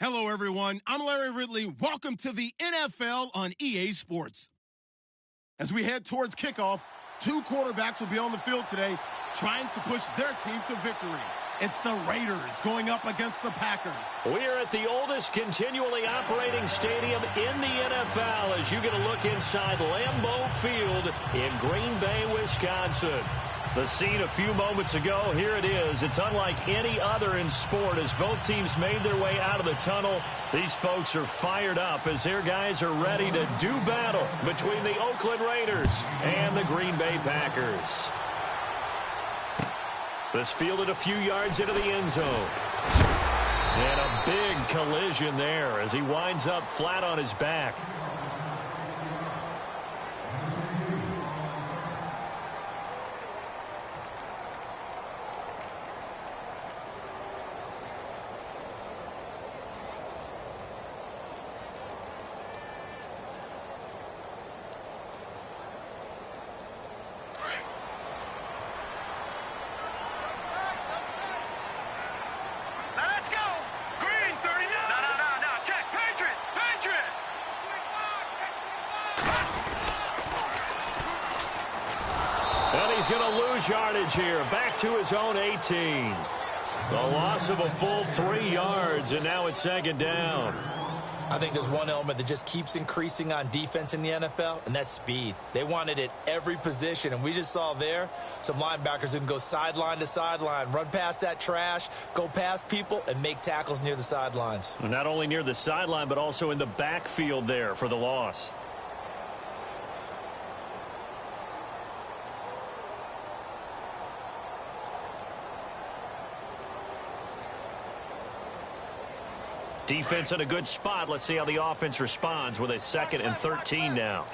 Hello, everyone. I'm Larry Ridley. Welcome to the NFL on EA Sports. As we head towards kickoff, two quarterbacks will be on the field today trying to push their team to victory. It's the Raiders going up against the Packers. We're at the oldest continually operating stadium in the NFL as you get a look inside Lambeau Field in Green Bay, Wisconsin. The scene a few moments ago, here it is. It's unlike any other in sport as both teams made their way out of the tunnel. These folks are fired up as their guys are ready to do battle between the Oakland Raiders and the Green Bay Packers. This fielded a few yards into the end zone. And a big collision there as he winds up flat on his back. He's going to lose yardage here. Back to his own 18. The loss of a full 3 yards, and now it's second down. I think there's one element that just keeps increasing on defense in the NFL, and that's speed. They want it at every position, and we just saw there some linebackers who can go sideline to sideline, run past that trash, go past people, and make tackles near the sidelines. Not only near the sideline, but also in the backfield there for the loss. Defense in a good spot. Let's see how the offense responds with a 2nd and 13 now.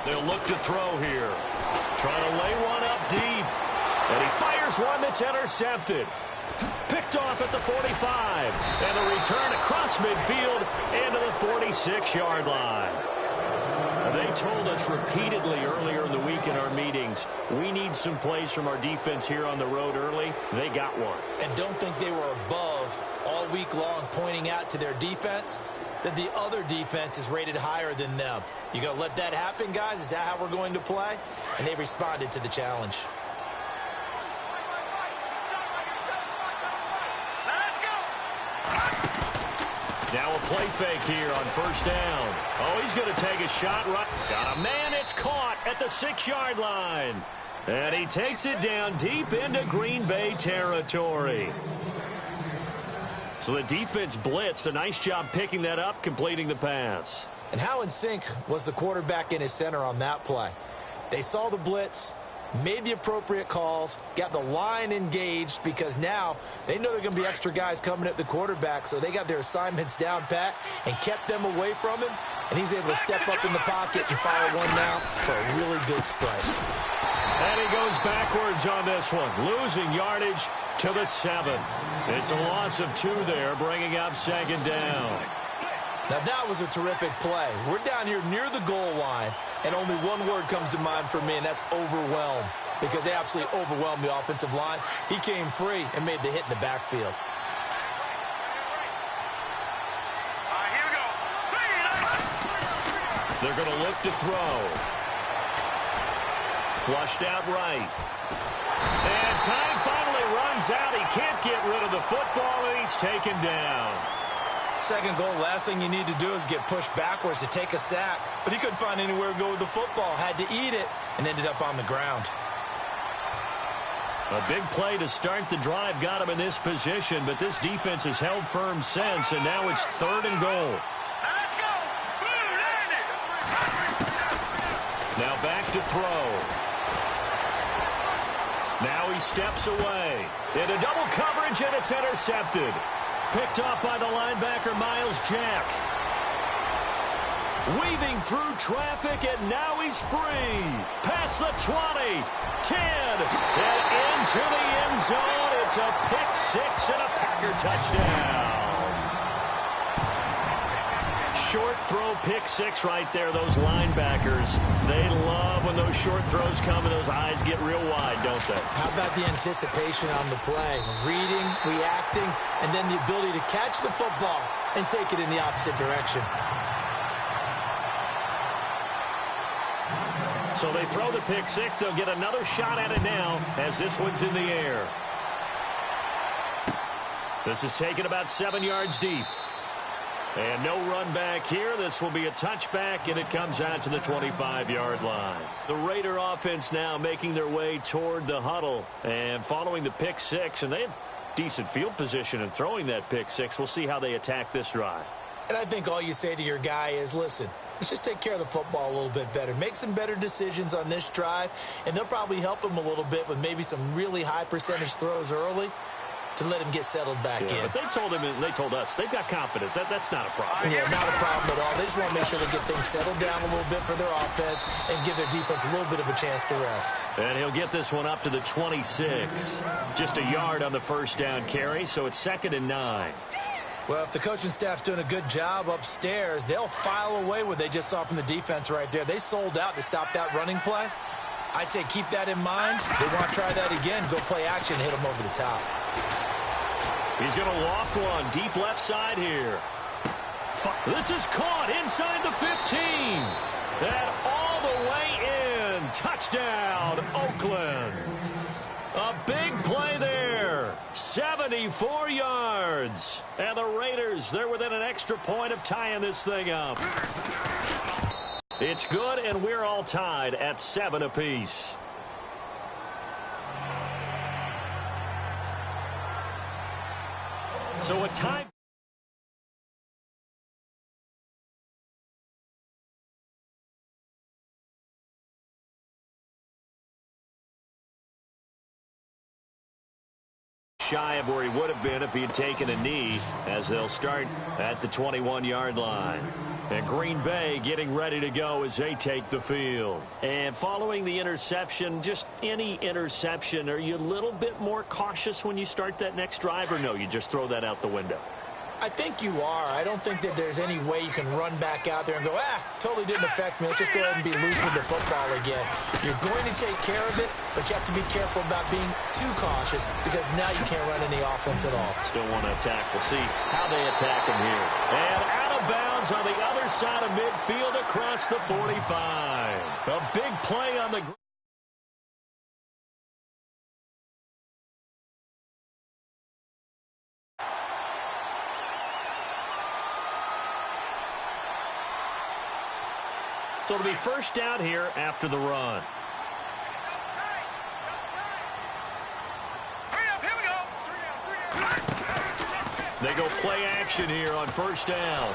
They'll look to throw here. Trying to lay one up deep. And he fires one that's intercepted. Picked off at the 45. And a return across midfield into the 46-yard line. They told us repeatedly earlier in the week in our meetings, we need some plays from our defense here on the road early. They got one. And don't think they were above all week long pointing out to their defense that the other defense is rated higher than them. You going to let that happen, guys? Is that how we're going to play? And they responded to the challenge. Now a play fake here on first down. Oh, he's going to take a shot right. Got a man. It's caught at the 6-yard line. And he takes it down deep into Green Bay territory. So the defense blitzed. A nice job picking that up, completing the pass. And how in sync was the quarterback and his center on that play? They saw the blitz, made the appropriate calls, got the line engaged because now they know they're going to be extra guys coming at the quarterback, so they got their assignments down pat and kept them away from him, and he's able to step up in the pocket and fire one now for a really good strike. And he goes backwards on this one, losing yardage to the 7. It's a loss of 2 there, bringing up second down. Now that was a terrific play. We're down here near the goal line, and only one word comes to mind for me, and that's overwhelmed, because they absolutely overwhelmed the offensive line. He came free and made the hit in the backfield. Here we go. They're going to look to throw. Flushed out right. And time finally runs out. He can't get rid of the football, and he's taken down. Second goal, last thing you need to do is get pushed backwards to take a sack. But he couldn't find anywhere to go with the football. Had to eat it and ended up on the ground. A big play to start the drive got him in this position, but this defense has held firm since, and now it's 3rd and goal. Let's go. Now back to throw. Now he steps away. Into double coverage, and it's intercepted. Picked off by the linebacker, Miles Jack. Weaving through traffic, and now he's free. Past the 20, 10, and into the end zone. It's a pick-6 and a Packer touchdown. short throw pick six right there. Those linebackers, they love when those short throws come and those eyes get real wide, don't they? How about the anticipation on the play? Reading, reacting, and then the ability to catch the football and take it in the opposite direction. So they throw the pick six. They'll get another shot at it now as this one's in the air. This is taken about 7 yards deep. And no run back here. This will be a touchback, and it comes out to the 25-yard line. The Raider offense now making their way toward the huddle and following the pick six. And they have decent field position in throwing that pick six. We'll see how they attack this drive. And I think all you say to your guy is, listen, let's just take care of the football a little bit better. Make some better decisions on this drive, and they'll probably help him a little bit with maybe some really high percentage throws early to let him get settled back in. But they told him, and they told us, they've got confidence. That's not a problem. Yeah, not a problem at all. They just want to make sure they get things settled down a little bit for their offense and give their defense a little bit of a chance to rest. And he'll get this one up to the 26. Just a yard on the first down carry, so it's 2nd and 9. Well, if the coaching staff's doing a good job upstairs, they'll file away what they just saw from the defense right there. They sold out to stop that running play. I'd say keep that in mind. They want to try that again. Go play action, hit them over the top. He's going to loft one deep left side here. This is caught inside the 15. And all the way in. Touchdown, Oakland. A big play there. 74 yards. And the Raiders, they're within an extra point of tying this thing up. It's good, and we're all tied at 7 apiece. So a time. Shy of where he would have been if he had taken a knee, as they'll start at the 21-yard line. And Green Bay getting ready to go as they take the field. And following the interception, just any interception, are you a little bit more cautious when you start that next drive, or no, you just throw that out the window? I think you are. I don't think that there's any way you can run back out there and go, totally didn't affect me. Let's just go ahead and be loose with the football again. You're going to take care of it, but you have to be careful about being too cautious because now you can't run any offense at all. Still want to attack. We'll see how they attack him here. And out of bounds on the other side of midfield across the 45. A big play on the ground. So it'll be first down here after the run. They go play action here on first down.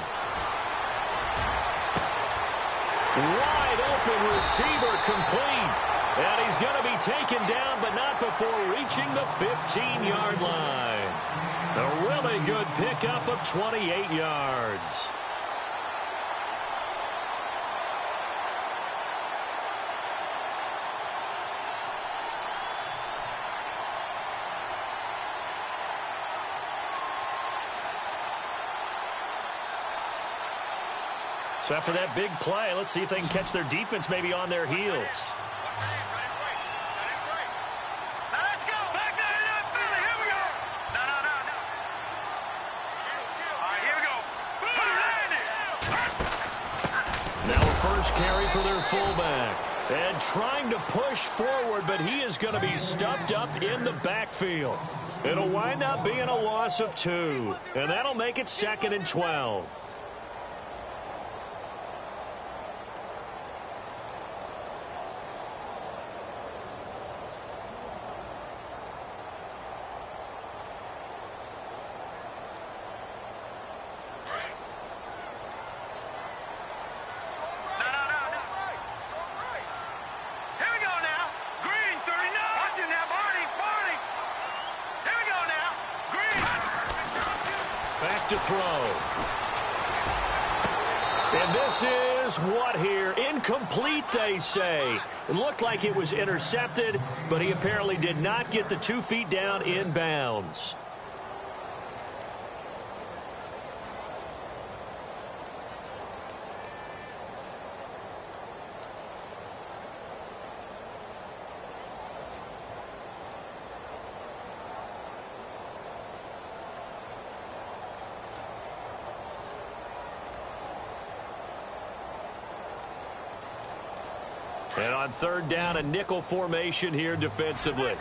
Wide open receiver complete. And he's going to be taken down, but not before reaching the 15-yard line. A really good pickup of 28 yards. So after that big play, let's see if they can catch their defense maybe on their heels. Now let's go. Back there in that Philly. Here we go. No. All right, here we go. Now a first carry for their fullback. And trying to push forward, but he is going to be stuffed up in the backfield. It'll wind up being a loss of 2. And that'll make it 2nd and 12. To throw. And this is what here? Incomplete, they say. It looked like it was intercepted, but he apparently did not get the 2 feet down in bounds. And on third down, a nickel formation here defensively.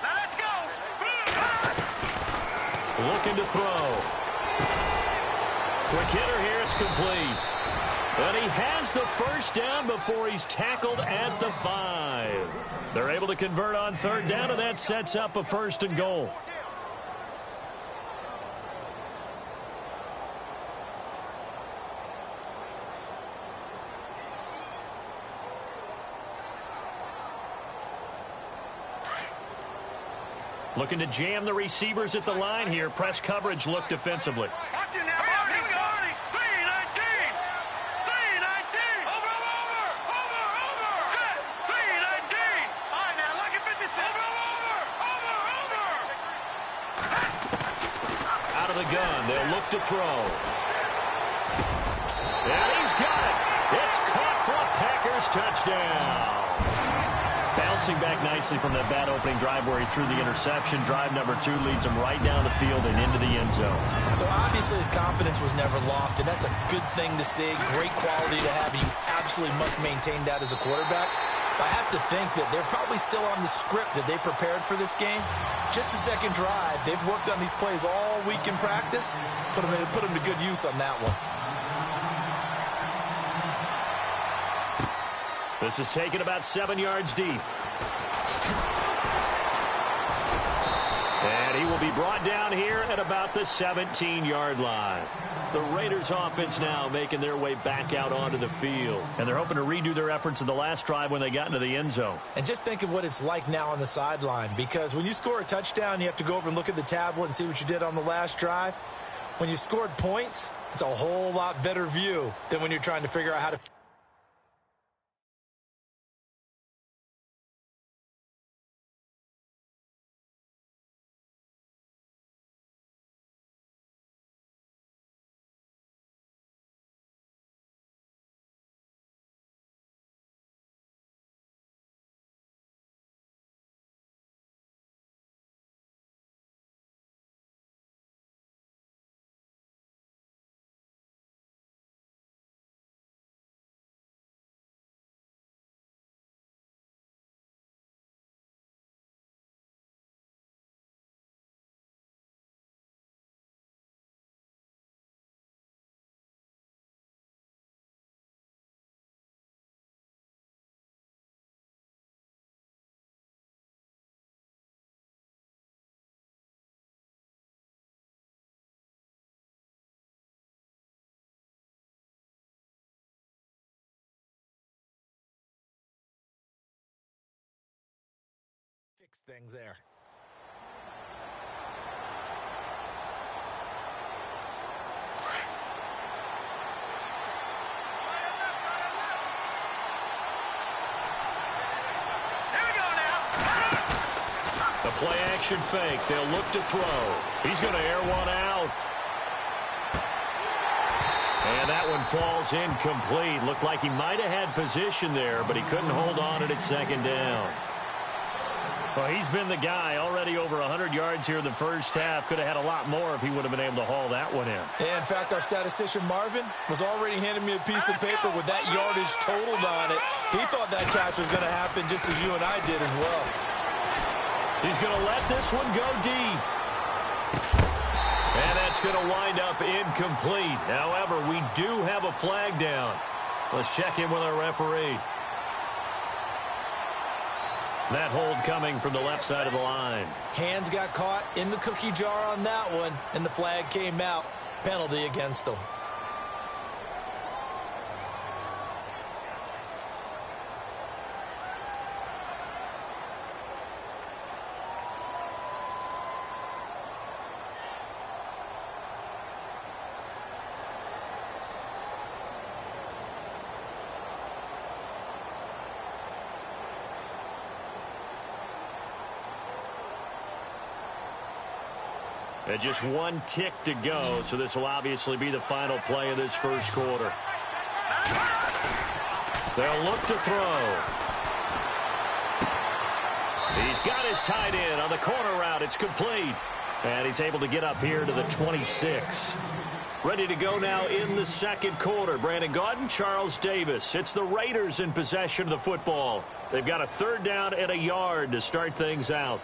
Now let's go. Looking to throw. Quick hitter here, it's complete. And he has the first down before he's tackled at the 5. They're able to convert on third down, and that sets up a 1st and goal. Looking to jam the receivers at the line here. Press coverage look defensively. Watch it now, Marty. Here we go. 319. 319. Over. Set. 319. All right, now, look at 56. Over. Out of the gun. They'll look to throw. And he's got it. It's caught for a Packers touchdown. Bouncing back nicely from that bad opening drive where he threw the interception. Drive number 2 leads him right down the field and into the end zone. So obviously his confidence was never lost, and that's a good thing to see. Great quality to have. You absolutely must maintain that as a quarterback. But I have to think that they're probably still on the script that they prepared for this game. Just the second drive. They've worked on these plays all week in practice. Put them to good use on that one. This is taken about 7 yards deep. And he will be brought down here at about the 17-yard line. The Raiders offense now making their way back out onto the field. And they're hoping to redo their efforts in the last drive when they got into the end zone. And just think of what it's like now on the sideline. Because when you score a touchdown, you have to go over and look at the tablet and see what you did on the last drive. When you scored points, it's a whole lot better view than when you're trying to figure out how to fix things there. The play action fake. They'll look to throw. He's going to air one out. And that one falls incomplete. Looked like he might have had position there, but he couldn't hold on at second down. Well, he's been the guy already over 100 yards here in the first half. Could have had a lot more if he would have been able to haul that one in. In fact, our statistician Marvin was already handing me a piece of paper with that yardage totaled on it. He thought that catch was going to happen just as you and I did as well. He's going to let this one go deep. And that's going to wind up incomplete. However, we do have a flag down. Let's check in with our referee. That hold coming from the left side of the line. Hands got caught in the cookie jar on that one, and the flag came out. Penalty against him. And just one tick to go, so this will obviously be the final play of this first quarter. They'll look to throw. He's got his tight end on the corner route. It's complete. And he's able to get up here to the 26. Ready to go now in the second quarter. Brandon Gaudin, Charles Davis. It's the Raiders in possession of the football. They've got a 3rd down and a yard to start things out.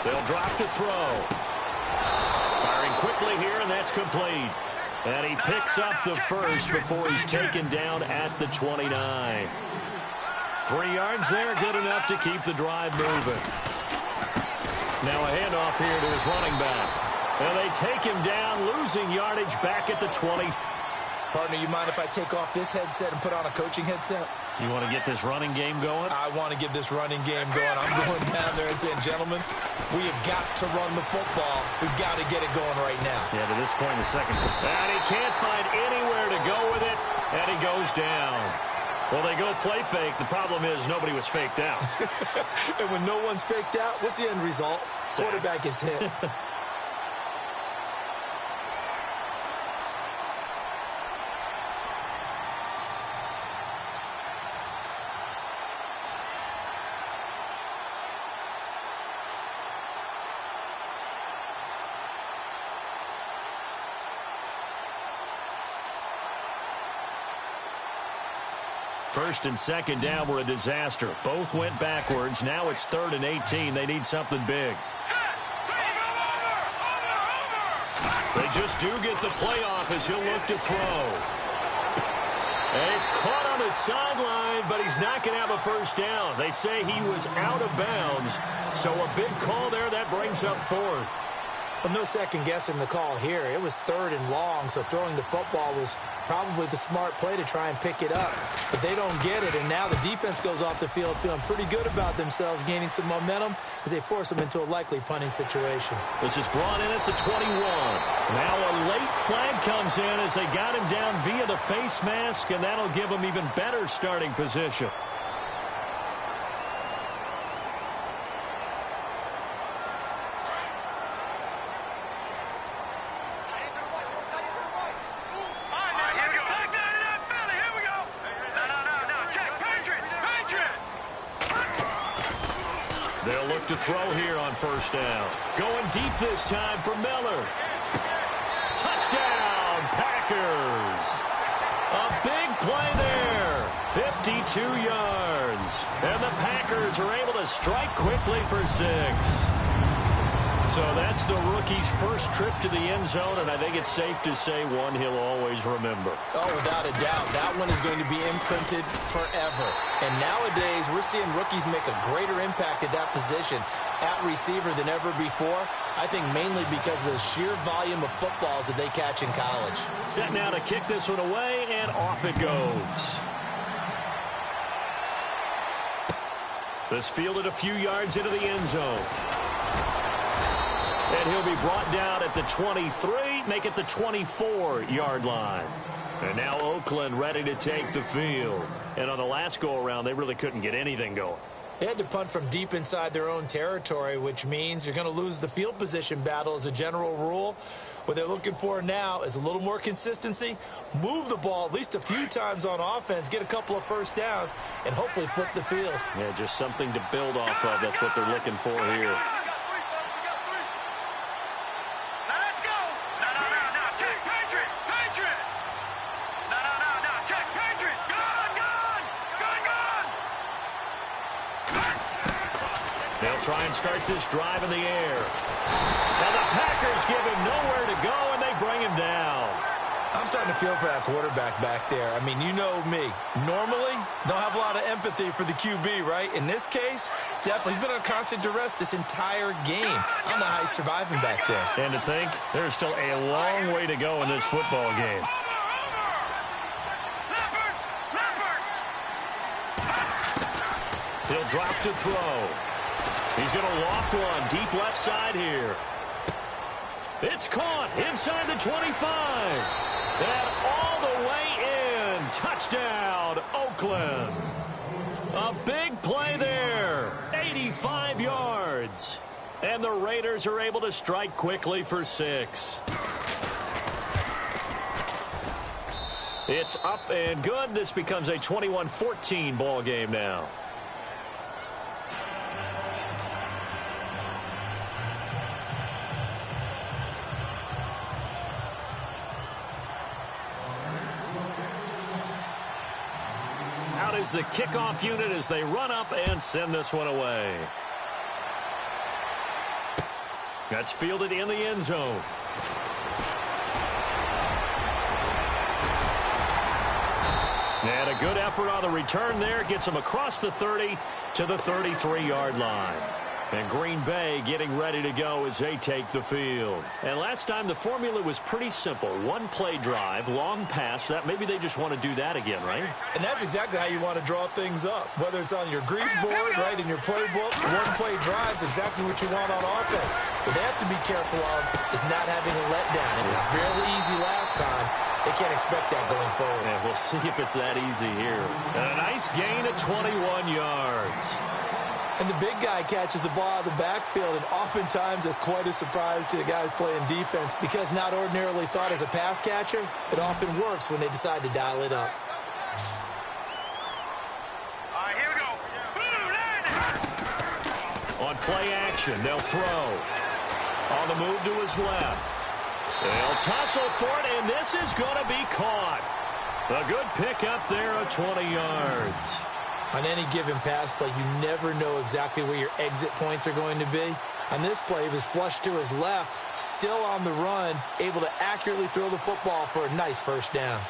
They'll drop to throw. Firing quickly here, and that's complete. And he picks up the first before he's taken down at the 29. 3 yards there, good enough to keep the drive moving. Now a handoff here to his running back. And they take him down, losing yardage back at the 20. Partner, you mind if I take off this headset and put on a coaching headset? You want to get this running game going? I want to get this running game going. I'm going down there and saying, gentlemen, we have got to run the football. We've got to get it going right now. Yeah, to this point in the second. And he can't find anywhere to go with it, and he goes down. Well, they go play fake. The problem is nobody was faked out. And when no one's faked out, what's the end result? Quarterback gets hit. First and second down were a disaster. Both went backwards. Now it's 3rd and 18. They need something big. They just do get the playoff as he'll look to throw. And he's caught on the sideline, but he's not going to have a first down. They say he was out of bounds. So a big call there. That brings up 4th. Well, no second guessing the call here. It was 3rd and long, so throwing the football was probably the smart play to try and pick it up. But they don't get it, and now the defense goes off the field feeling pretty good about themselves, gaining some momentum as they force them into a likely punting situation. This is brought in at the 21. Now a late flag comes in as they got him down via the face mask, and that'll give them even better starting position. They'll look to throw here on first down. Going deep this time for Miller. Touchdown, Packers. A big play there. 52 yards. And the Packers are able to strike quickly for 6. So that's the rookie's first trip to the end zone, and I think it's safe to say one he'll always remember. Oh, without a doubt. That one is going to be imprinted forever. And nowadays, we're seeing rookies make a greater impact at that position at receiver than ever before. I think mainly because of the sheer volume of footballs that they catch in college. Set now to kick this one away, and off it goes. This fielded a few yards into the end zone. And he'll be brought down at the 23, make it the 24-yard line. And now Oakland ready to take the field. And on the last go-around, they really couldn't get anything going. They had to punt from deep inside their own territory, which means you're going to lose the field position battle as a general rule. What they're looking for now is a little more consistency, move the ball at least a few times on offense, get a couple of first downs, and hopefully flip the field. Yeah, just something to build off of. That's what they're looking for here. They'll try and start this drive in the air. And the Packers give him nowhere to go, and they bring him down. I'm starting to feel for that quarterback back there. I mean, you know me. Normally, don't have a lot of empathy for the QB, right? In this case, definitely, he's been on constant duress this entire game. I don't know how he's surviving back there. And to think, there's still a long way to go in this football game. He'll drop to throw. He's going to loft one deep left side here. It's caught inside the 25. And all the way in. Touchdown, Oakland. A big play there. 85 yards. And the Raiders are able to strike quickly for 6. It's up and good. This becomes a 21-14 ball game now. Out is the kickoff unit as they run up and send this one away. That's fielded in the end zone. And a good effort on the return there. Gets them across the 30 to the 33-yard line. And Green Bay getting ready to go as they take the field. And last time the formula was pretty simple. One-play drive, long pass. That maybe they just want to do that again, right? And that's exactly how you want to draw things up. Whether it's on your grease board, right, in your playbook, one-play drive is exactly what you want on offense. What they have to be careful of is not having a letdown. It was really easy last time. They can't expect that going forward. Yeah, we'll see if it's that easy here. And a nice gain of 21 yards. And the big guy catches the ball out of the backfield, and oftentimes it's quite a surprise to the guys playing defense because not ordinarily thought as a pass catcher, it often works when they decide to dial it up. All right, here we go. On play action, they'll throw. On the move to his left. They'll tussle for it, and this is going to be caught. A good pick up there of 20 yards. On any given pass play, you never know exactly where your exit points are going to be. On this play, he was flushed to his left, still on the run, able to accurately throw the football for a nice first down.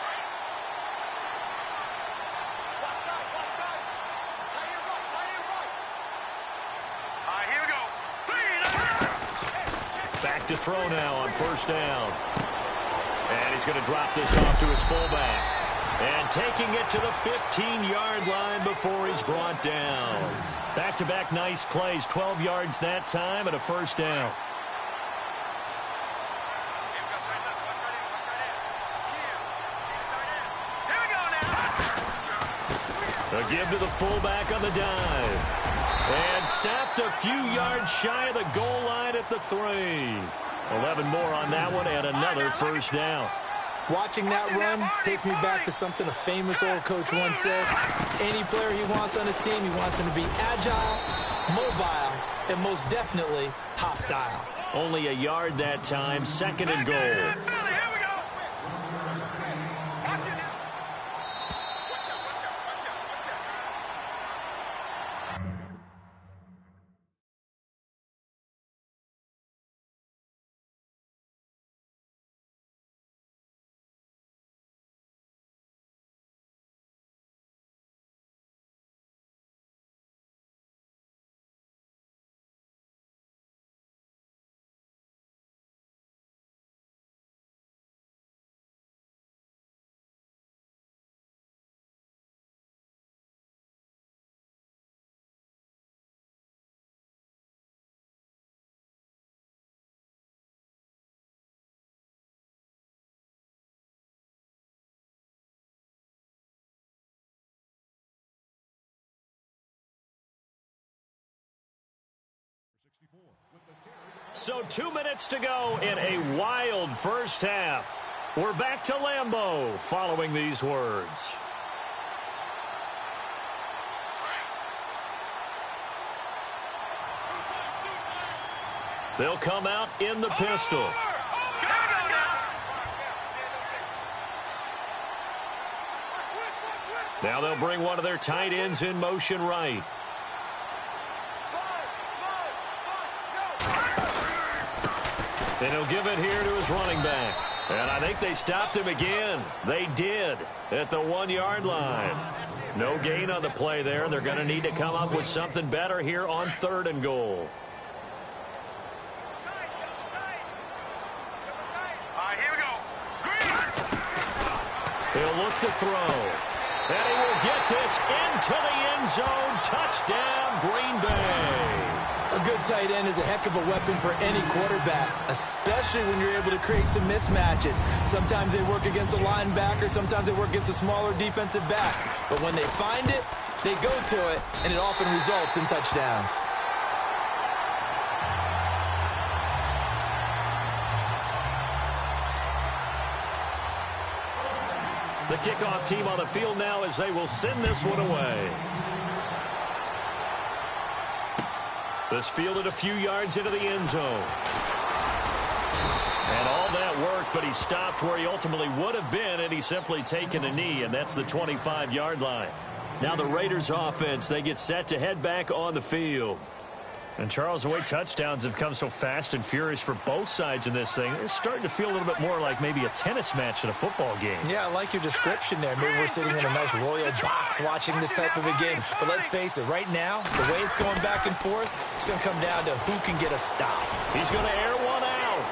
All right, here we go. Back to throw now on first down. And he's going to drop this off to his fullback. And taking it to the 15-yard line before he's brought down. Back-to-back nice plays, 12 yards that time and a first down. A give to the fullback on the dive. And stopped a few yards shy of the goal line at the 3. 11 more on that one and another first down. Watching that run takes me back to something a famous old coach once said. Any player he wants on his team, he wants him to be agile, mobile, and most definitely hostile. Only a yard that time, 2nd and goal. So 2 minutes to go in a wild first half. We're back to Lambeau following these words. They'll come out in the pistol. Now they'll bring one of their tight ends in motion right. And he'll give it here to his running back. And I think they stopped him again. They did at the 1-yard line. No gain on the play there. They're going to need to come up with something better here on 3rd and goal. Here we go. He'll look to throw. And he will get this into the end zone. Touchdown, Green Bay. A good tight end is a heck of a weapon for any quarterback, especially when you're able to create some mismatches. Sometimes they work against a linebacker, sometimes they work against a smaller defensive back. But when they find it, they go to it, and it often results in touchdowns. The kickoff team on the field now as they will send this one away. This fielded a few yards into the end zone. And all that worked, but he stopped where he ultimately would have been, and he's simply taken a knee, and that's the 25-yard line. Now the Raiders offense, they get set to head back on the field. And Charles, the way touchdowns have come so fast and furious for both sides in this thing, it's starting to feel a little bit more like maybe a tennis match in a football game. Yeah, I like your description there. Maybe we're sitting in a nice royal box watching this type of a game. But let's face it, right now, the way it's going back and forth, it's going to come down to who can get a stop. He's going to air one out.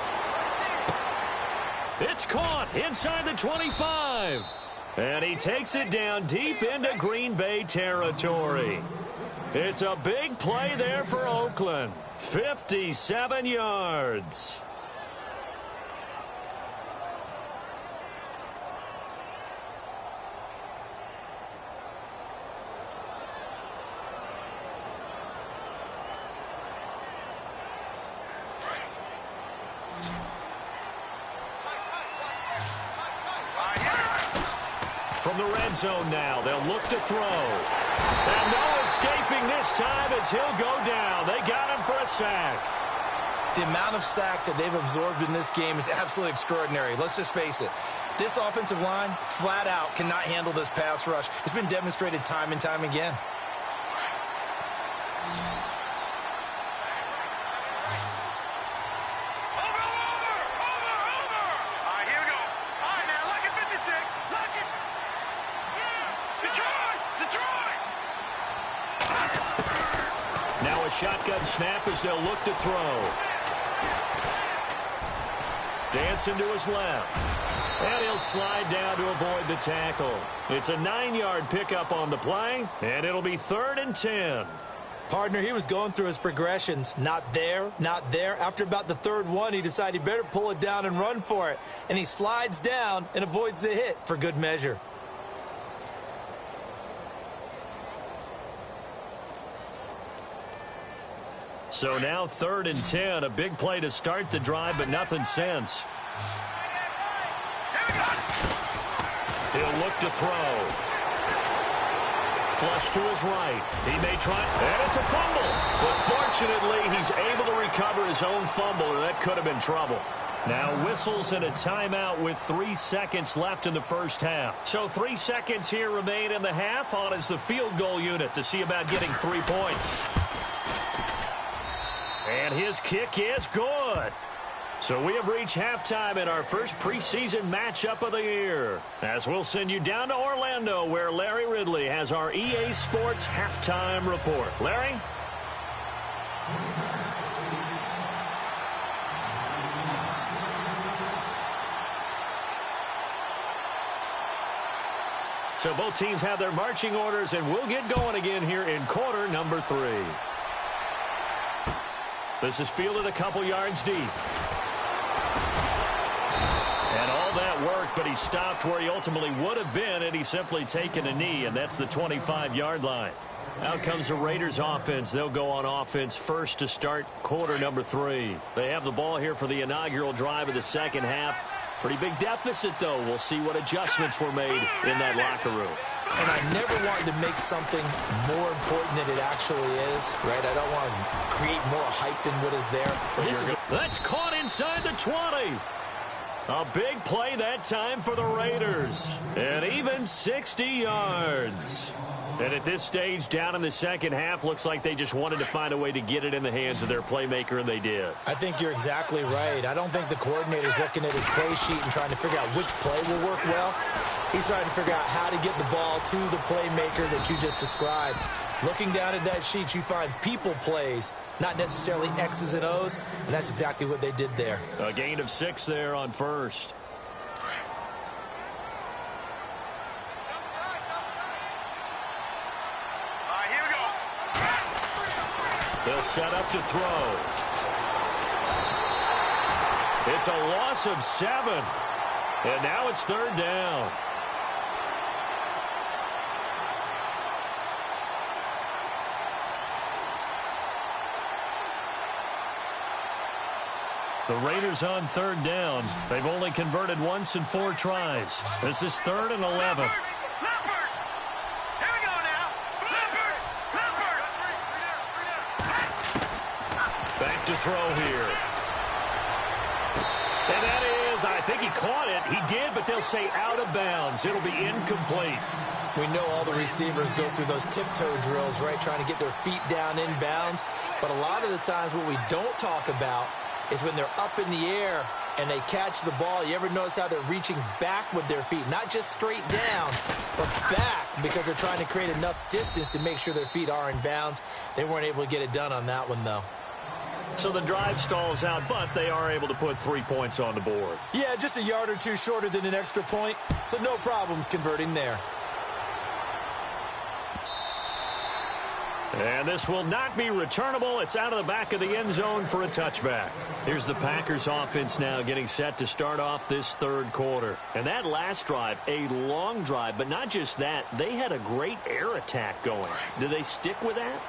It's caught inside the 25. And he takes it down deep into Green Bay territory. It's a big play there for Oakland. 57 yards. From the red zone now, they'll look to throw. And no escaping this time as he'll go down. They got him for a sack. The amount of sacks that they've absorbed in this game is absolutely extraordinary. Let's just face it. This offensive line, flat out, cannot handle this pass rush. It's been demonstrated time and time again. Now a shotgun snap as they'll look to throw. Dancing to his left. And he'll slide down to avoid the tackle. It's a 9-yard pickup on the play, and it'll be 3rd and 10. Partner, he was going through his progressions. Not there, not there. After about the 3rd one, he decided he better pull it down and run for it. And he slides down and avoids the hit for good measure. So now 3rd and 10, a big play to start the drive, but nothing since. He'll look to throw. Flush to his right. He may try, and it's a fumble. But fortunately, he's able to recover his own fumble, or that could have been trouble. Now whistles and a timeout with 3 seconds left in the first half. So 3 seconds here remain in the half on as the field goal unit to see about getting 3 points. And his kick is good. So we have reached halftime in our first preseason matchup of the year. As we'll send you down to Orlando where Larry Ridley has our EA Sports halftime report. Larry? So both teams have their marching orders, and we'll get going again here in quarter number 3. This is fielded a couple yards deep. And all that work, but he stopped where he ultimately would have been, and he's simply taken a knee, and that's the 25-yard line. Out comes the Raiders offense. They'll go on offense first to start quarter number 3. They have the ball here for the inaugural drive of the second half. Pretty big deficit, though. We'll see what adjustments were made in that locker room. And I never wanted to make something more important than it actually is, right? I don't want to create more hype than what is there. That's caught inside the 20. A big play that time for the Raiders. And even 60 yards. And at this stage, down in the second half, looks like they just wanted to find a way to get it in the hands of their playmaker, and they did. I think you're exactly right. I don't think the coordinator's looking at his play sheet and trying to figure out which play will work well. He's trying to figure out how to get the ball to the playmaker that you just described. Looking down at that sheet, you find people plays, not necessarily X's and O's, and that's exactly what they did there. A gain of 6 there on first. They'll set up to throw. It's a loss of 7. And now it's third down. The Raiders on third down. They've only converted once in 4 tries. This is 3rd and 11. Back to throw here. And that is, I think he caught it. He did, but they'll say out of bounds. It'll be incomplete. We know all the receivers go through those tiptoe drills, right, trying to get their feet down in bounds. But a lot of the times what we don't talk about is when they're up in the air and they catch the ball. You ever notice how they're reaching back with their feet? Not just straight down, but back, because they're trying to create enough distance to make sure their feet are in bounds. They weren't able to get it done on that one, though. So the drive stalls out, but they are able to put 3 points on the board. Yeah, just a yard or two shorter than an extra point, so no problems converting there. And this will not be returnable. It's out of the back of the end zone for a touchback. Here's the Packers offense now getting set to start off this third quarter. And that last drive, a long drive, but not just that. They had a great air attack going. Do they stick with that?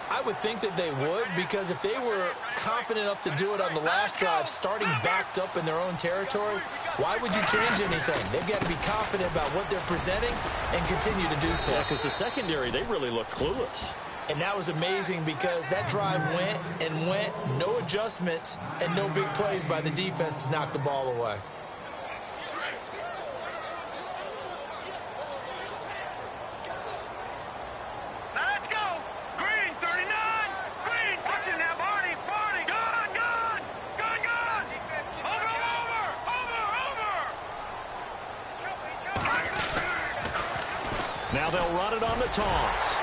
I would think that they would, because if they were confident enough to do it on the last drive, starting backed up in their own territory, why would you change anything? They've got to be confident about what they're presenting and continue to do so. Yeah, because the secondary, they really looked clueless. And that was amazing because that drive went and went, no adjustments, and no big plays by the defense to knock the ball away. Let's go! Green, 39! Green, touch it now, Barney! Barney! Gun! Gun! Gun! Gun! Over! Now they'll run it on the toss.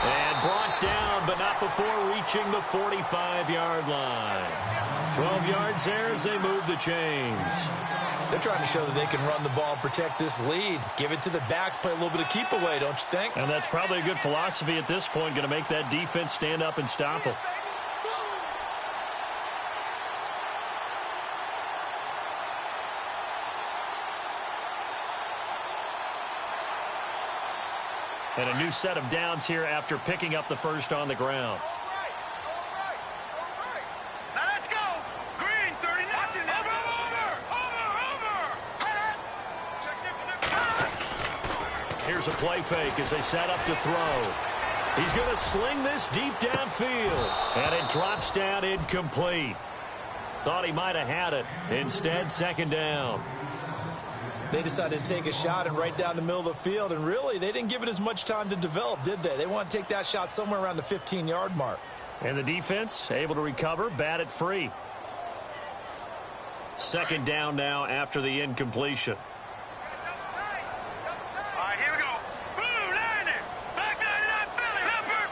And brought down, but not before reaching the 45-yard line. 12 yards there as they move the chains. They're trying to show that they can run the ball and protect this lead. Give it to the backs, play a little bit of keep away, don't you think? And that's probably a good philosophy at this point, going to make that defense stand up and stop them. And a new set of downs here after picking up the first on the ground. Now let's go! Green, 39! Watch it now! Over! Here's a play fake as they set up to throw. He's going to sling this deep downfield. And it drops down incomplete. Thought he might have had it. Instead, second down. They decided to take a shot and right down the middle of the field, and really, they didn't give it as much time to develop, did they? They want to take that shot somewhere around the 15-yard mark. And the defense able to recover, bat it free. Second down now after the incompletion. All right, here we go. Blue, Niner! Back 99, Philly! Leopard!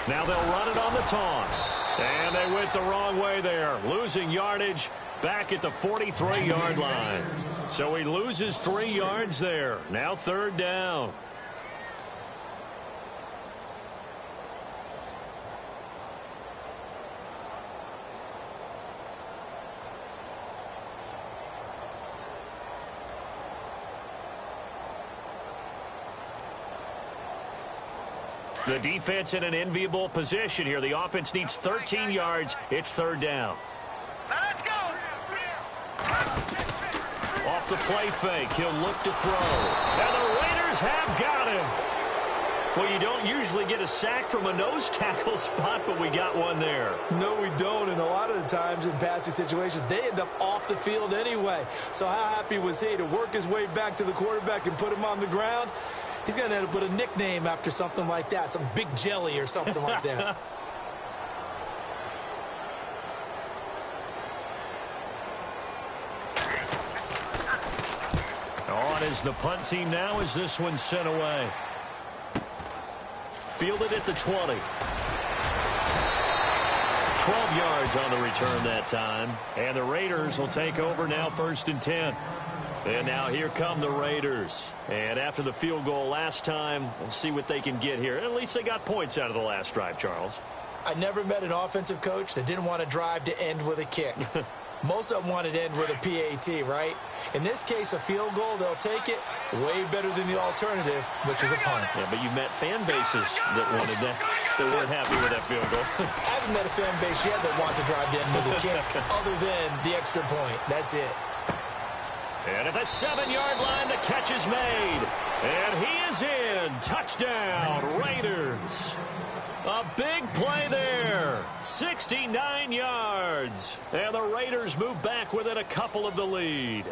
Now they'll run it on the toss. And they went the wrong way there, losing yardage back at the 43-yard line. So he loses 3 yards there. Now third down. The defense in an enviable position here. The offense needs 13 yards. It's third down. Now let's go. Off the play fake, he'll look to throw. And the Raiders have got him. Well, you don't usually get a sack from a nose tackle spot, but we got one there. No, we don't, and a lot of the times in passing situations, they end up off the field anyway. So how happy was he to work his way back to the quarterback and put him on the ground? He's going to have to put a nickname after something like that, some Big Jelly or something like that. On is the punt team now as this one's sent away. Fielded at the 20. 12 yards on the return that time. And the Raiders will take over now, 1st and 10. And now here come the Raiders. And after the field goal last time, we'll see what they can get here. At least they got points out of the last drive, Charles. I never met an offensive coach that didn't want to drive to end with a kick. Most of them wanted to end with a PAT, right? In this case, a field goal, they'll take it way better than the alternative, which is a punt. Yeah, but you met fan bases that wanted that, that weren't happy with that field goal. I haven't met a fan base yet that wants to drive to end with a kick other than the extra point. That's it. And at the 7-yard line, the catch is made. And he is in. Touchdown, Raiders. A big play there. 69 yards. And the Raiders move back within a couple of the lead.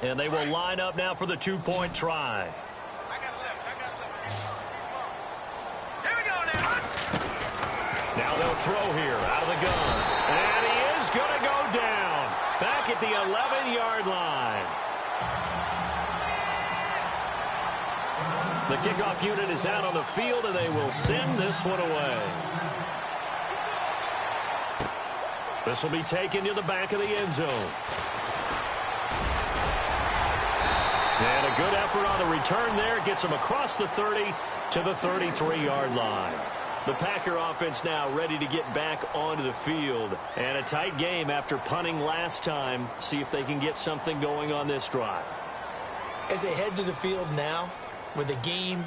And they will line up now for the 2-point try. Now they'll throw here out of the gun. And he is going to go down. Back at the 11-yard line. The kickoff unit is out on the field, and they will send this one away. This will be taken to the back of the end zone. And a good effort on the return there. Gets him across the 30 to the 33-yard line. The Packer offense now ready to get back onto the field. And a tight game after punting last time. See if they can get something going on this drive. As they head to the field now, with the game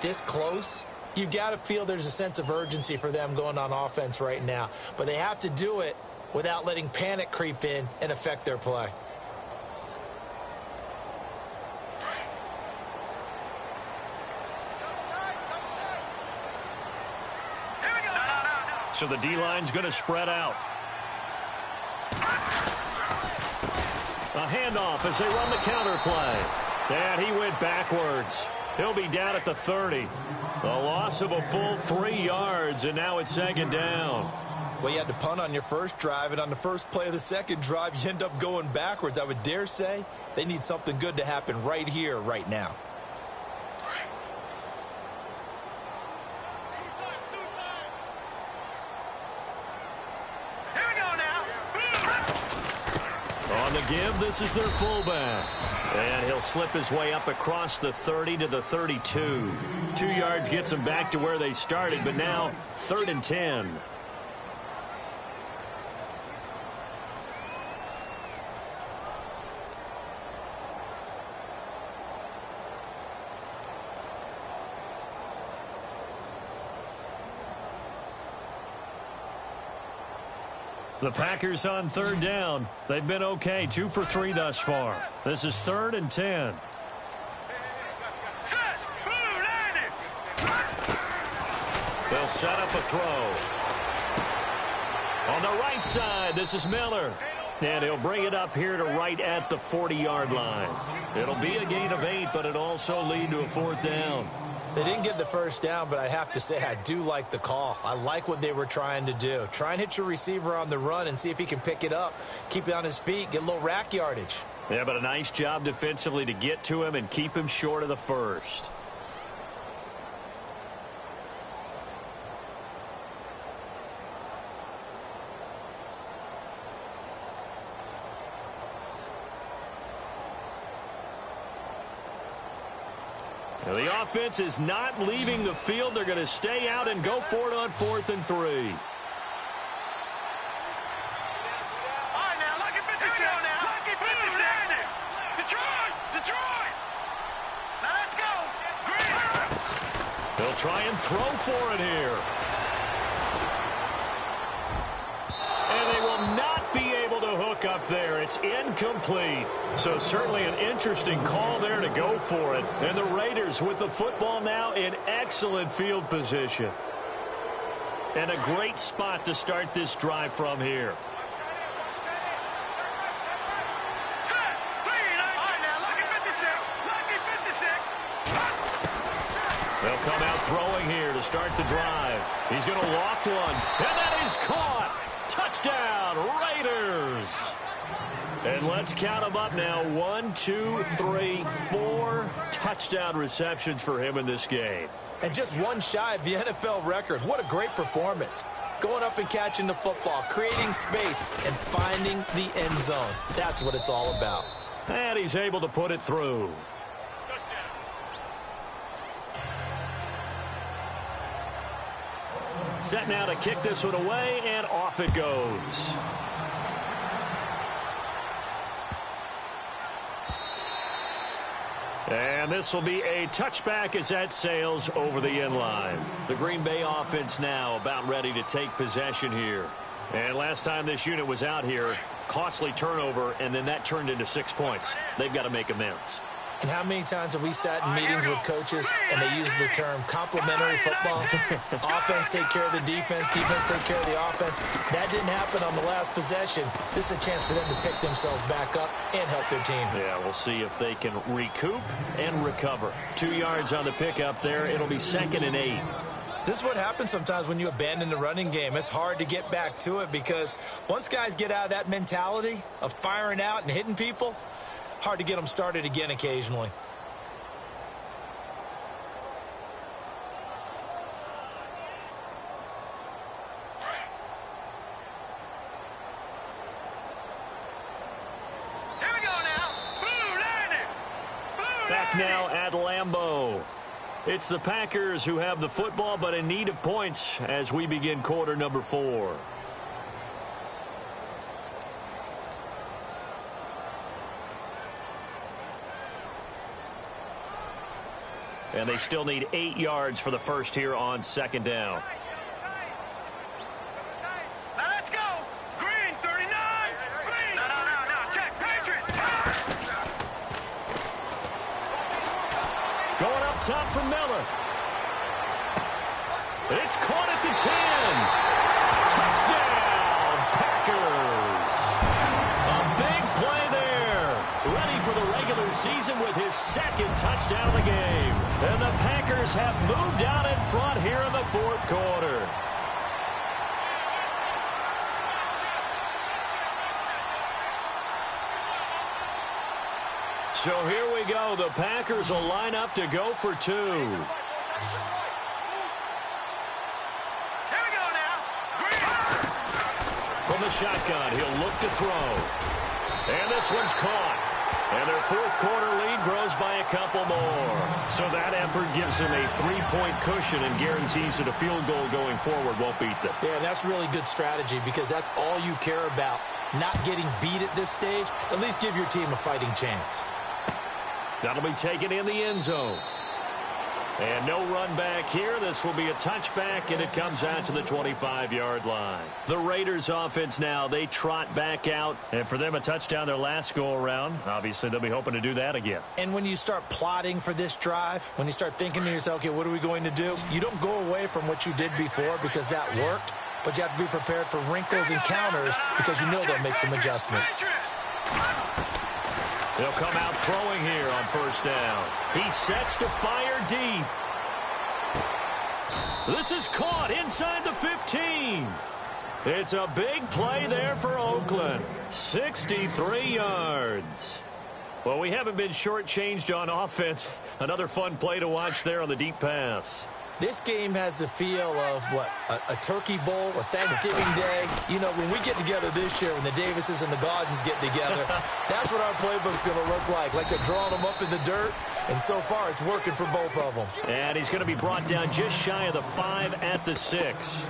this close, you've got to feel there's a sense of urgency for them going on offense right now. But they have to do it without letting panic creep in and affect their play. So the D-line's going to spread out. A handoff as they run the counter play. And he went backwards. He'll be down at the 30. A loss of a full 3 yards, and now it's 2nd down. Well, you had to punt on your first drive, and on the first play of the second drive, you end up going backwards. I would dare say they need something good to happen right here, right now. On the give, this is their fullback. And he'll slip his way up across the 30 to the 32. 2 yards gets them back to where they started, but now 3rd and 10. The Packers on 3rd down. They've been okay, 2 for 3 thus far. This is 3rd and 10. They'll set up a throw. On the right side, this is Miller. And he'll bring it up here to right at the 40-yard line. It'll be a gain of 8, but it'll also lead to a 4th down. They didn't get the first down, but I have to say I do like the call. I like what they were trying to do. Try and hit your receiver on the run and see if he can pick it up, keep it on his feet, get a little rack yardage. Yeah, but a nice job defensively to get to him and keep him short of the first. Now, the offense is not leaving the field. They're going to stay out and go for it on 4th and 3. All right, now, lucky 56. Lucky 56. Detroit. Now let's go. Green. They'll try and throw for it here. And they will not be able to hook up there. It's incomplete. So certainly an interesting call there to go for it. And the Raiders with the football now in excellent field position. And a great spot to start this drive from here. They'll come out throwing here to start the drive. He's going to loft one. And that is caught. Touchdown, Raiders. And let's count them up now. 1, 2, 3, 4 touchdown receptions for him in this game. And just one shy of the NFL record. What a great performance. Going up and catching the football, creating space, and finding the end zone. That's what it's all about. And he's able to put it through. Set now to kick this one away, and off it goes. And this will be a touchback as that sails over the end line. The Green Bay offense now about ready to take possession here. And last time this unit was out here, costly turnover, and then that turned into 6 points. They've got to make amends. And how many times have we sat in meetings with coaches and they use the term complementary football? Offense take care of the defense, defense take care of the offense. That didn't happen on the last possession. This is a chance for them to pick themselves back up and help their team. Yeah, we'll see if they can recoup and recover. 2 yards on the pickup there. It'll be 2nd and 8. This is what happens sometimes when you abandon the running game. It's hard to get back to it because once guys get out of that mentality of firing out and hitting people, hard to get them started again occasionally. Here we go now. Blue landing. Back now at Lambeau. It's the Packers who have the football, but in need of points as we begin quarter number 4. And they still need 8 yards for the first here on 2nd down. Now let's go. Green, 39. Green. No. Check. Patriot. Going up top for Miller. It's caught at the 10. Touchdown, Packers. A big play there. Ready for the regular season with his 2nd touchdown of the game. And the Packers have moved out in front here in the 4th quarter. So here we go. The Packers will line up to go for 2. Here we go now. Green. From the shotgun, he'll look to throw. And this one's caught. And their 4th quarter lead grows by a couple more. So that effort gives them a 3-point cushion and guarantees that a field goal going forward won't beat them. Yeah, that's really good strategy because that's all you care about. Not getting beat at this stage. At least give your team a fighting chance. That'll be taken in the end zone. And no run back here. This will be a touchback, and it comes out to the 25-yard line. The Raiders offense now, they trot back out. And for them, a touchdown their last go-around. Obviously, they'll be hoping to do that again. And when you start plotting for this drive, when you start thinking to yourself, okay, what are we going to do? You don't go away from what you did before because that worked. But you have to be prepared for wrinkles and counters because you know they'll make some adjustments. They'll come out throwing here on 1st down. He sets to fire deep. This is caught inside the 15. It's a big play there for Oakland. 63 yards. Well, we haven't been shortchanged on offense. Another fun play to watch there on the deep pass. This game has the feel of, what, a turkey bowl, a Thanksgiving day. You know, when we get together this year, when the Davises and the Gaudens get together, that's what our playbook's going to look like they're drawing them up in the dirt, and so far it's working for both of them. And he's going to be brought down just shy of the 5 at the 6.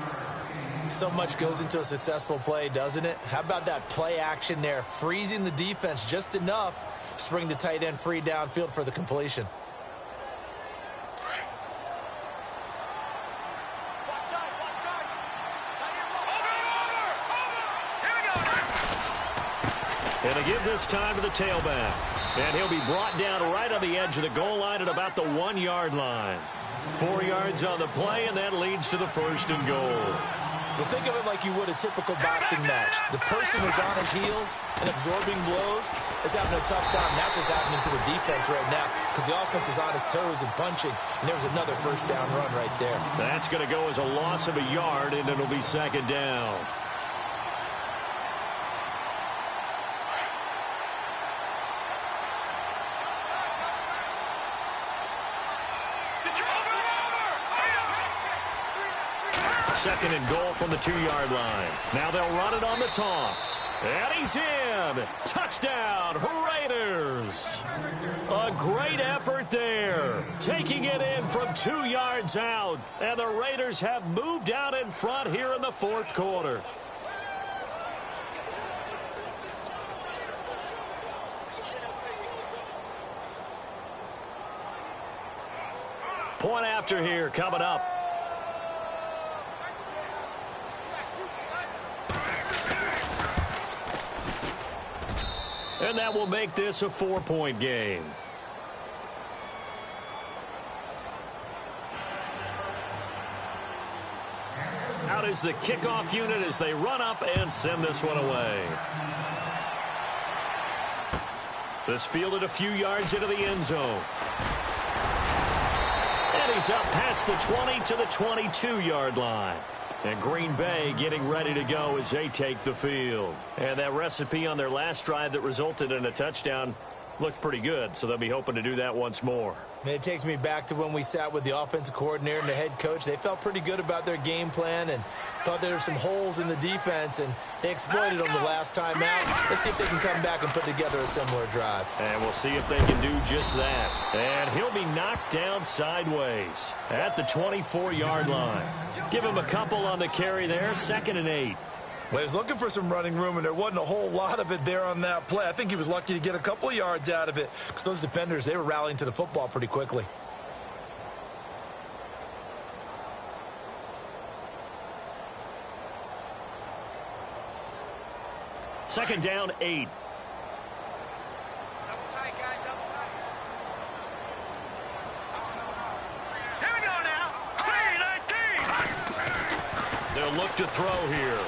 So much goes into a successful play, doesn't it? How about that play action there, freezing the defense just enough to bring the tight end free downfield for the completion. And to give this time to the tailback. And he'll be brought down right on the edge of the goal line at about the 1-yard line. 4 yards on the play, and that leads to the 1st and goal. Well, think of it like you would a typical boxing match. The person is on his heels and absorbing blows is having a tough time. That's what's happening to the defense right now because the offense is on his toes and punching, and there was another 1st down run right there. That's going to go as a loss of a yard, and it'll be 2nd down. Second and goal from the 2-yard line. Now they'll run it on the toss. And he's in. Touchdown, Raiders. A great effort there. Taking it in from 2 yards out. And the Raiders have moved out in front here in the 4th quarter. Point after here coming up. And that will make this a 4-point game. Out is the kickoff unit as they run up and send this one away. This fielded a few yards into the end zone. And he's up past the 20 to the 22-yard line. And Green Bay getting ready to go as they take the field. And that recipe on their last drive that resulted in a touchdown looked pretty good, so they'll be hoping to do that once more. It takes me back to when we sat with the offensive coordinator and the head coach. They felt pretty good about their game plan and thought there were some holes in the defense, and they exploited them the last time out. Let's see if they can come back and put together a similar drive. And we'll see if they can do just that. And he'll be knocked down sideways at the 24-yard line. Give him a couple on the carry there, 2nd and 8. Well, he was looking for some running room, and there wasn't a whole lot of it there on that play. I think he was lucky to get a couple of yards out of it because those defenders, they were rallying to the football pretty quickly. Second down, 8. Here we go now. 3-19. They'll look to throw here.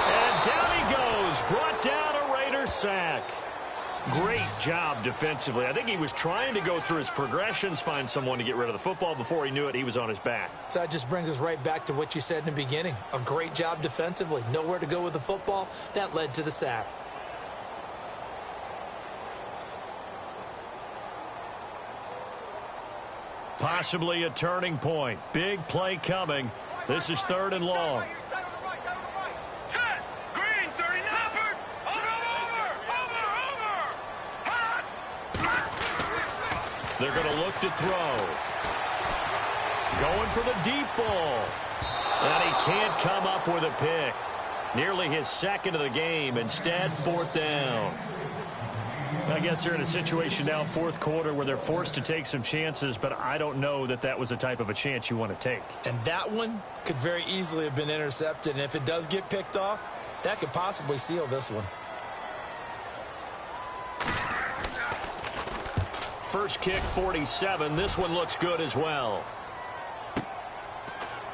And down he goes. Brought down a Raider sack. Great job defensively. I think he was trying to go through his progressions, find someone to get rid of the football. Before he knew it, he was on his back. So that just brings us right back to what you said in the beginning. A great job defensively. Nowhere to go with the football. That led to the sack. Possibly a turning point. Big play coming. This is 3rd and long. Set. Green, 30 numbered. Over. Hot. They're going to look to throw. Going for the deep ball. And he can't come up with a pick. Nearly his 2nd of the game. Instead, 4th down. I guess they're in a situation now, 4th quarter, where they're forced to take some chances, but I don't know that that was the type of a chance you want to take. And that one could very easily have been intercepted. And if it does get picked off, that could possibly seal this one. First kick, 47. This one looks good as well.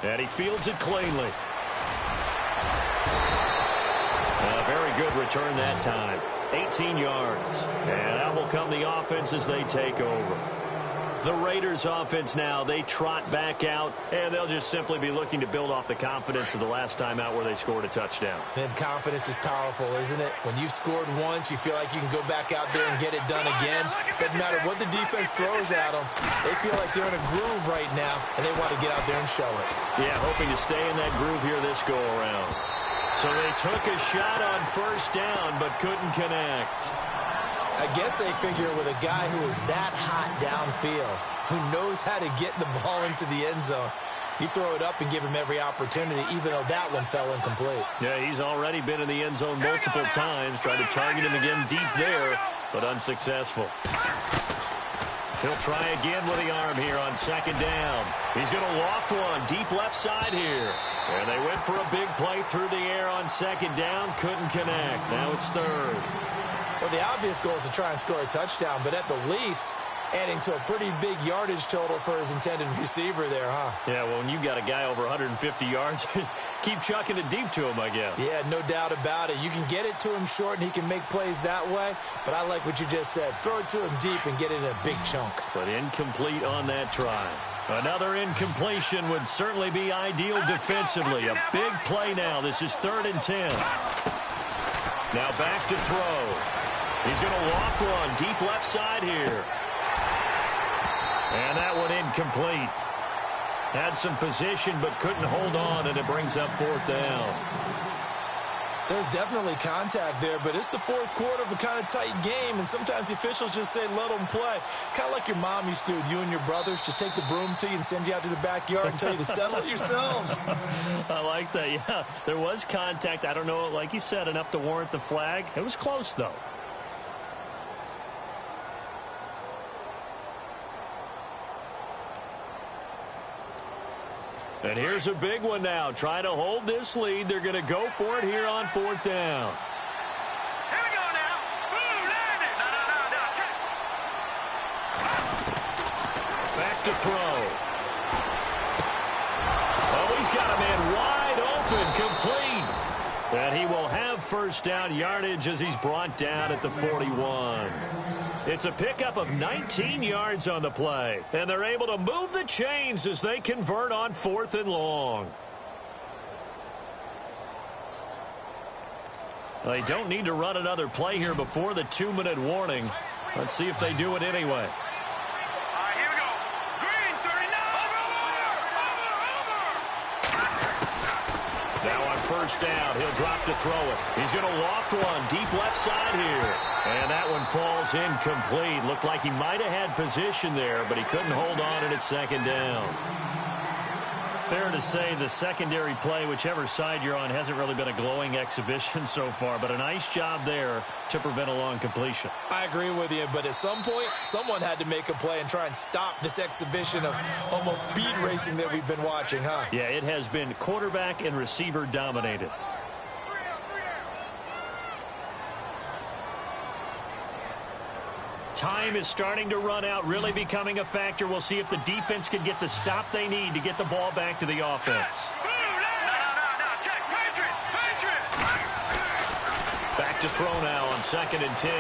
And he fields it cleanly. A very good return that time. 18 yards. And out will come the offense as they take over. The Raiders offense now, they trot back out, and they'll just simply be looking to build off the confidence of the last time out where they scored a touchdown. Then confidence is powerful, isn't it? When you've scored once, you feel like you can go back out there and get it done again. Doesn't matter what the defense throws at them. They feel like they're in a groove right now, and they want to get out there and show it. Yeah, hoping to stay in that groove here this go-around. So they took a shot on first down, but couldn't connect. I guess they figure with a guy who is that hot downfield, who knows how to get the ball into the end zone, you throw it up and give him every opportunity, even though that one fell incomplete. Yeah, he's already been in the end zone multiple times, tried to target him again deep there, but unsuccessful. He'll try again with the arm here on second down. He's going to loft one deep left side here. And they went for a big play through the air on second down, couldn't connect. Now it's third. Well, the obvious goal is to try and score a touchdown, but at the least, adding to a pretty big yardage total for his intended receiver there, huh? Yeah, well, when you got a guy over 150 yards, keep chucking it deep to him, I guess. Yeah, no doubt about it. You can get it to him short, and he can make plays that way, but I like what you just said. Throw it to him deep and get it in a big chunk. But incomplete on that try. Another incompletion would certainly be ideal defensively. A big play now. This is 3rd and 10. Now back to throw. He's going to loft one deep left side here. And that one incomplete. Had some position but couldn't hold on, and it brings up 4th down. There's definitely contact there, but it's the 4th quarter of a kind of tight game, and sometimes the officials just say let them play. Kind of like your mom used to with you and your brothers. Just take the broom to you and send you out to the backyard and tell you to settle it yourselves. I like that, yeah. There was contact. I don't know, like you said, enough to warrant the flag. It was close, though. And here's a big one now. Trying to hold this lead. They're going to go for it here on 4th down. Here we go now. Boom, landed. No, check. Back to throw. Oh, he's got a man wide open, complete. And he will have first down yardage as he's brought down at the 41. It's a pickup of 19 yards on the play. And they're able to move the chains as they convert on 4th and long. They don't need to run another play here before the 2-minute warning. Let's see if they do it anyway. All right, here we go. Green, 39. Over. Now on first down, he'll drop to throw it. He's going to loft one deep left side here. And that one falls incomplete. Looked like he might have had position there, but he couldn't hold on and it's 2nd down. Fair to say the secondary play, whichever side you're on, hasn't really been a glowing exhibition so far, but a nice job there to prevent a long completion. I agree with you, but at some point, someone had to make a play and try and stop this exhibition of almost speed racing that we've been watching, huh? Yeah, it has been quarterback and receiver dominated. Time is starting to run out, really becoming a factor. We'll see if the defense can get the stop they need to get the ball back to the offense. Check. Patriot. Back to throw now on 2nd and 10.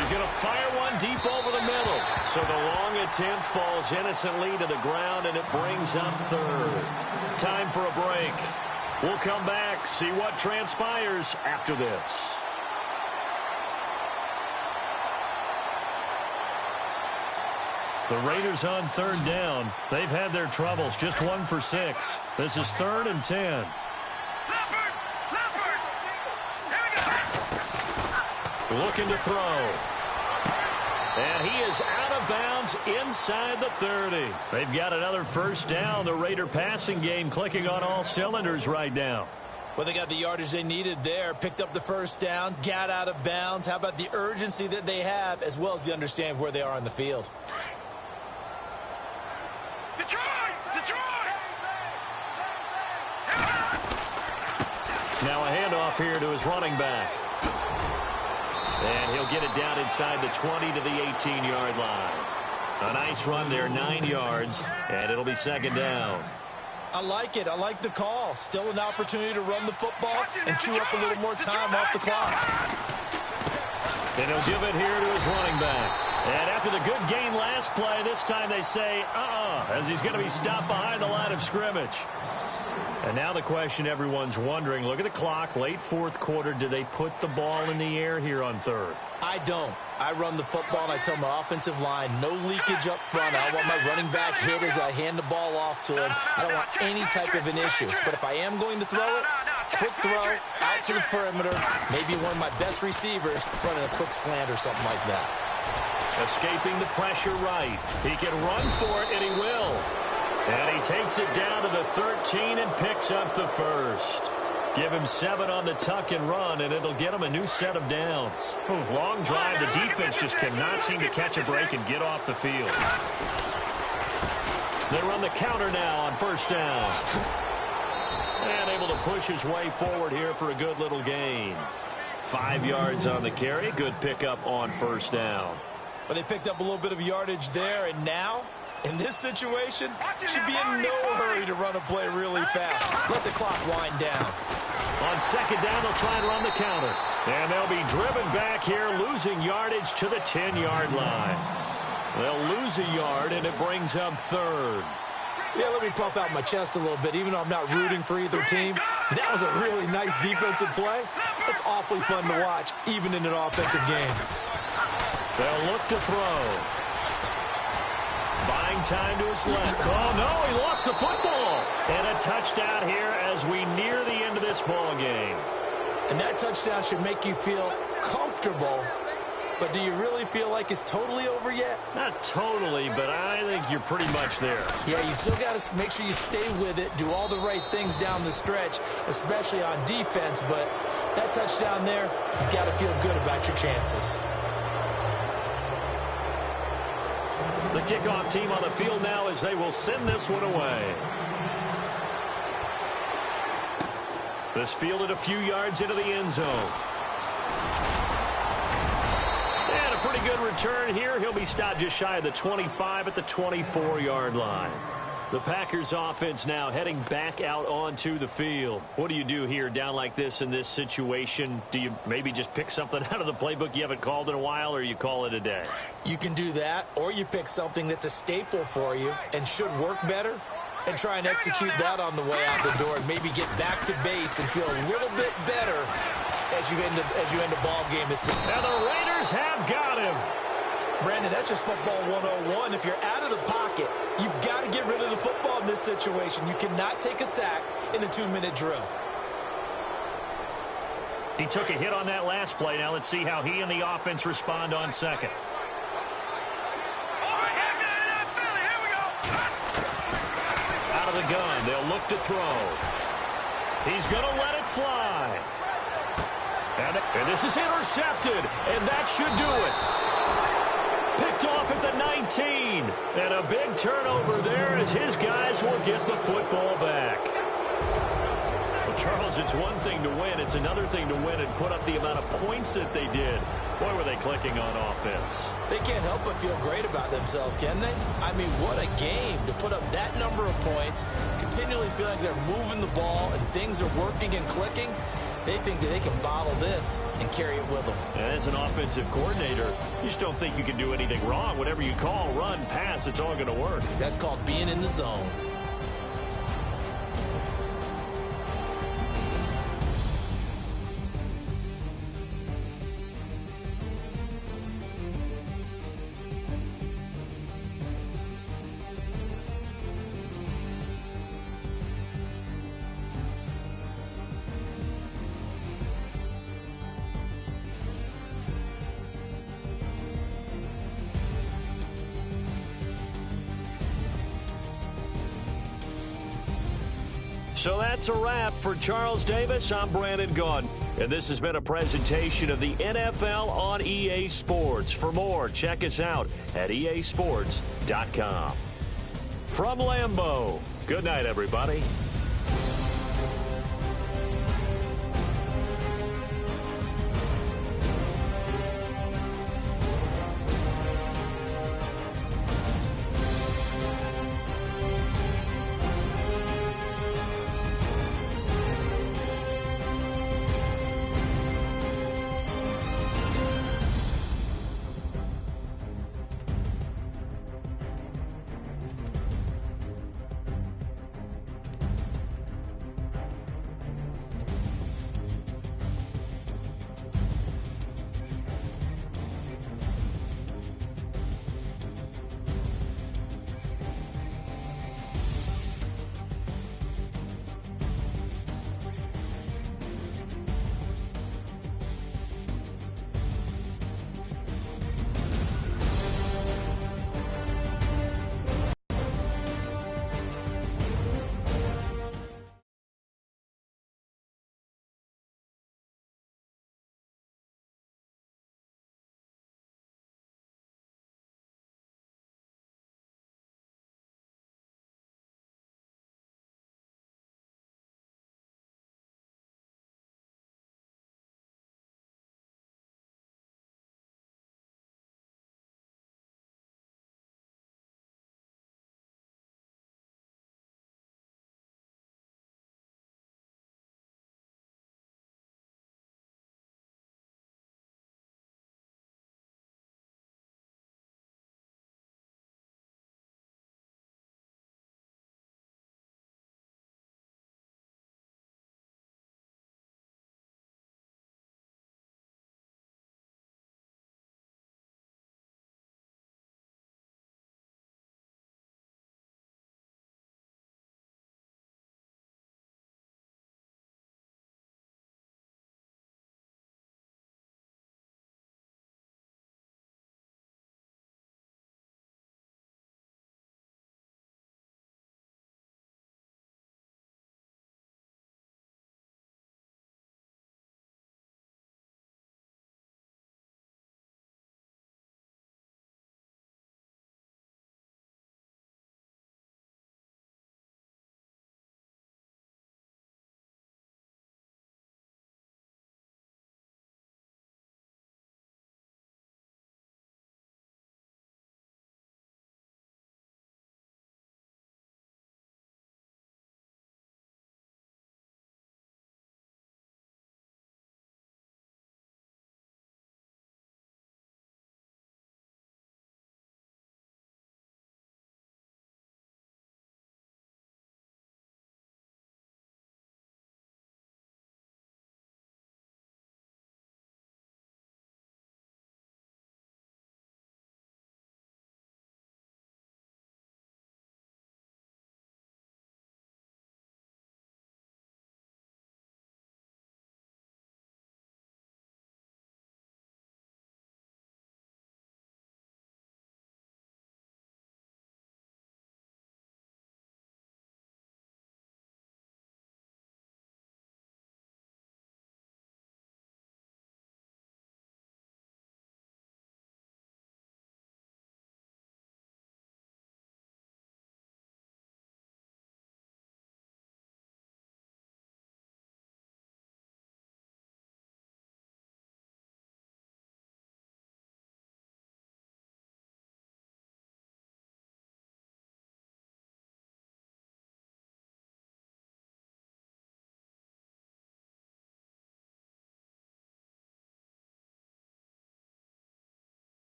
He's going to fire one deep over the middle. So the long attempt falls innocently to the ground, and it brings up 3rd. Time for a break. We'll come back, see what transpires after this. The Raiders on 3rd down. They've had their troubles. Just 1 for 6. This is 3rd and 10. Leopard. Here we go. Looking to throw. And he is out of bounds inside the 30. They've got another first down. The Raider passing game clicking on all cylinders right now. Well, they got the yardage they needed there, picked up the first down, got out of bounds. How about the urgency that they have, as well as the understand where they are on the field? Now a handoff here to his running back. And he'll get it down inside the 20 to the 18-yard line. A nice run there, 9 yards, and it'll be 2nd down. I like it. I like the call. Still an opportunity to run the football and chew up a little more time off the clock. And he'll give it here to his running back. And after the good gain last play, this time they say, as he's going to be stopped behind the line of scrimmage. And now the question everyone's wondering, look at the clock, late fourth quarter, do they put the ball in the air here on third? I don't. I run the football, and I tell my offensive line, no leakage up front. I don't want my running back hit as I hand the ball off to him. I don't want any type of an issue. But if I am going to throw it, quick throw, out to the perimeter, maybe one of my best receivers running a quick slant or something like that. Escaping the pressure right. He can run for it, and he will. And he takes it down to the 13 and picks up the first. Give him 7 on the tuck and run, and it'll get him a new set of downs. Long drive. The defense just cannot seem to catch a break and get off the field. They run the counter now on first down. And able to push his way forward here for a good little gain. 5 yards on the carry. Good pickup on first down. But they picked up a little bit of yardage there, and now, in this situation, should be in no hurry to run a play really fast. Let the clock wind down. On second down, they'll try and run the counter. And they'll be driven back here, losing yardage to the 10-yard line. They'll lose a yard, and it brings up third. Yeah, let me puff out my chest a little bit, even though I'm not rooting for either team. That was a really nice defensive play. It's awfully fun to watch, even in an offensive game. They'll look to throw. Buying time to his left. Oh, no, he lost the football. And a touchdown here as we near the end of this ball game. And that touchdown should make you feel comfortable. But do you really feel like it's totally over yet? Not totally, but I think you're pretty much there. Yeah, you still got to make sure you stay with it, do all the right things down the stretch, especially on defense. But that touchdown there, you've got to feel good about your chances. The kickoff team on the field now as they will send this one away. This fielded a few yards into the end zone. And a pretty good return here. He'll be stopped just shy of the 25 at the 24-yard line. The Packers offense now heading back out onto the field. What do you do here down like this in this situation? Do you maybe just pick something out of the playbook you haven't called in a while, or you call it a day? You can do that, or you pick something that's a staple for you and should work better and try and execute that on the way out the door and maybe get back to base and feel a little bit better as you end a ball game. Now the Raiders have got him. Brandon, that's just football 101. If you're out of the pocket, you've got to get rid of the football in this situation. You cannot take a sack in a 2-minute drill. He took a hit on that last play. Now let's see how he and the offense respond on second. Out of the gun, they'll look to throw. He's going to let it fly. And this is intercepted, and that should do it. Picked off at the 19. And a big turnover there as his guys will get the football back. Well, Charles, it's one thing to win. It's another thing to win and put up the amount of points that they did. Boy, were they clicking on offense. They can't help but feel great about themselves, can they? I mean, what a game to put up that number of points, continually feel like they're moving the ball and things are working and clicking. They think that they can bottle this and carry it with them. And as an offensive coordinator, you just don't think you can do anything wrong. Whatever you call, run, pass, it's all going to work. That's called being in the zone. So that's a wrap for Charles Davis. I'm Brandon Gaudin, and this has been a presentation of the NFL on EA Sports. For more, check us out at easports.com. From Lambeau, good night, everybody.